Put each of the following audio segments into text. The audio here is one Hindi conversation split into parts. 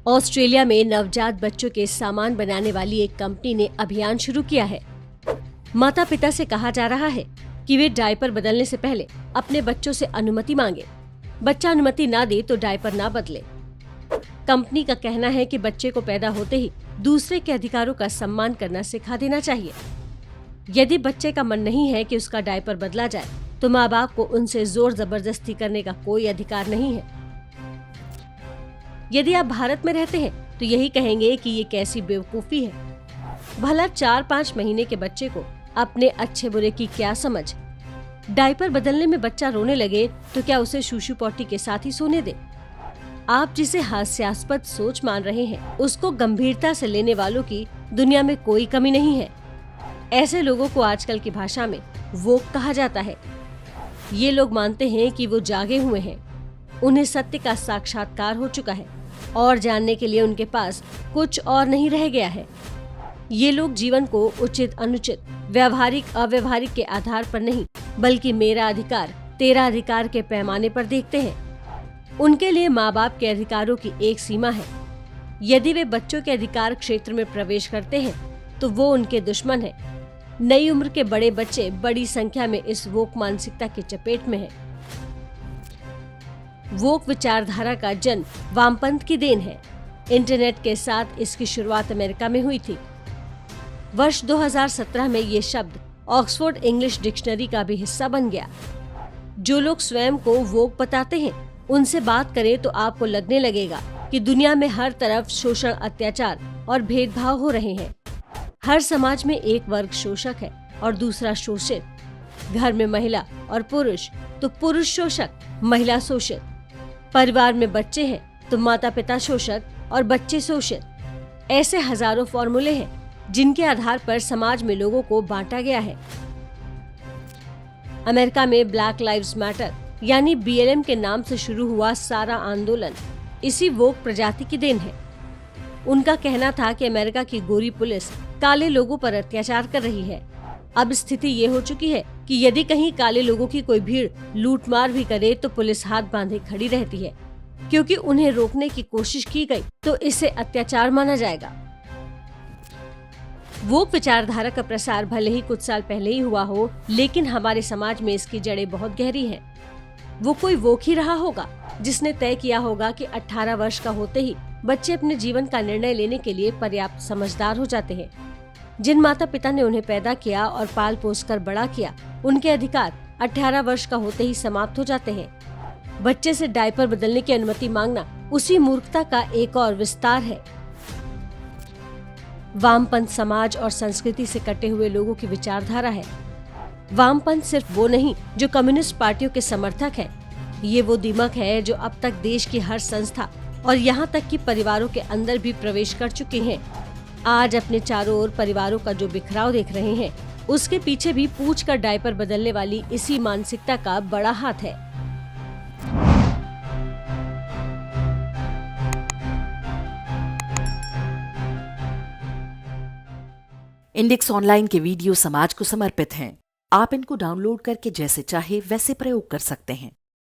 ऑस्ट्रेलिया में नवजात बच्चों के सामान बनाने वाली एक कंपनी ने अभियान शुरू किया है। माता पिता से कहा जा रहा है कि वे डायपर बदलने से पहले अपने बच्चों से अनुमति मांगे। बच्चा अनुमति ना दे तो डायपर ना बदले। कंपनी का कहना है कि बच्चे को पैदा होते ही दूसरे के अधिकारों का सम्मान करना सिखा देना चाहिए। यदि बच्चे का मन नहीं है कि उसका डायपर बदला जाए तो माँ बाप को उनसे जोर जबरदस्ती करने का कोई अधिकार नहीं है। यदि आप भारत में रहते हैं तो यही कहेंगे कि ये कैसी बेवकूफी है। भला 4-5 महीने के बच्चे को अपने अच्छे बुरे की क्या समझ। डायपर बदलने में बच्चा रोने लगे तो क्या उसे शूशु पॉटी के साथ ही सोने दे। आप जिसे हास्यास्पद सोच मान रहे हैं उसको गंभीरता से लेने वालों की दुनिया में कोई कमी नहीं है। ऐसे लोगों को आजकल की भाषा में वोक कहा जाता है। ये लोग मानते हैं कि वो जागे हुए हैं, उन्हें सत्य का साक्षात्कार हो चुका है और जानने के लिए उनके पास कुछ और नहीं रह गया है। ये लोग जीवन को उचित अनुचित, व्यवहारिक अव्यवहारिक के आधार पर नहीं बल्कि मेरा अधिकार तेरा अधिकार के पैमाने पर देखते हैं। उनके लिए माँ बाप के अधिकारों की एक सीमा है। यदि वे बच्चों के अधिकार क्षेत्र में प्रवेश करते हैं तो वो उनके दुश्मन है। नई उम्र के बड़े बच्चे बड़ी संख्या में इस वोक मानसिकता की चपेट में हैं। वोक विचारधारा का जन्म वामपंथ की देन है। इंटरनेट के साथ इसकी शुरुआत अमेरिका में हुई थी। वर्ष 2017 में ये शब्द ऑक्सफोर्ड इंग्लिश डिक्शनरी का भी हिस्सा बन गया। जो लोग स्वयं को वोक बताते हैं उनसे बात करें तो आपको लगने लगेगा कि दुनिया में हर तरफ शोषण, अत्याचार और भेदभाव हो रहे हैं। हर समाज में एक वर्ग शोषक है और दूसरा शोषित। घर में महिला और पुरुष तो पुरुष शोषक, महिला शोषित। परिवार में बच्चे हैं तो माता पिता शोषक और बच्चे शोषित। ऐसे हजारों फॉर्मूले हैं जिनके आधार पर समाज में लोगों को बांटा गया है। अमेरिका में ब्लैक लाइव्स मैटर यानी BLM के नाम से शुरू हुआ सारा आंदोलन इसी वोक प्रजाति की देन है। उनका कहना था कि अमेरिका की गोरी पुलिस काले लोगों पर अत्याचार कर रही है। अब स्थिति ये हो चुकी है कि यदि कहीं काले लोगों की कोई भीड़ लूटमार भी करे तो पुलिस हाथ बांधे खड़ी रहती है, क्योंकि उन्हें रोकने की कोशिश की गई तो इसे अत्याचार माना जाएगा। वोक विचारधारा का प्रसार भले ही कुछ साल पहले ही हुआ हो, लेकिन हमारे समाज में इसकी जड़ें बहुत गहरी हैं। वो कोई वोक ही रहा होगा जिसने तय किया होगा कि 18 वर्ष का होते ही बच्चे अपने जीवन का निर्णय लेने के लिए पर्याप्त समझदार हो जाते हैं। जिन माता पिता ने उन्हें पैदा किया और पाल पोस कर बड़ा किया, उनके अधिकार 18 वर्ष का होते ही समाप्त हो जाते हैं। बच्चे से डायपर बदलने की अनुमति मांगना उसी मूर्खता का एक और विस्तार है। वामपंथ समाज और संस्कृति से कटे हुए लोगों की विचारधारा है। वामपंथ सिर्फ वो नहीं जो कम्युनिस्ट पार्टियों के समर्थक है, ये वो दिमक है जो अब तक देश की हर संस्था और यहाँ तक कि परिवारों के अंदर भी प्रवेश कर चुके हैं। आज अपने चारों ओर परिवारों का जो बिखराव देख रहे हैं, उसके पीछे भी पूंछ कर डायपर बदलने वाली इसी मानसिकता का बड़ा हाथ है। इंडेक्स ऑनलाइन के वीडियो समाज को समर्पित हैं। आप इनको डाउनलोड करके जैसे चाहे वैसे प्रयोग कर सकते हैं।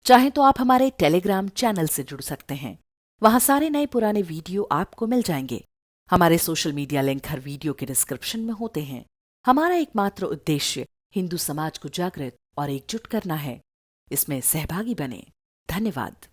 चाहे तो आप हमारे टेलीग्राम चैनल से जुड़ सकते हैं। वहां सारे नए पुराने वीडियो आपको मिल जाएंगे। हमारे सोशल मीडिया लिंक हर वीडियो के डिस्क्रिप्शन में होते हैं। हमारा एकमात्र उद्देश्य हिंदू समाज को जागृत और एकजुट करना है। इसमें सहभागी बने। धन्यवाद।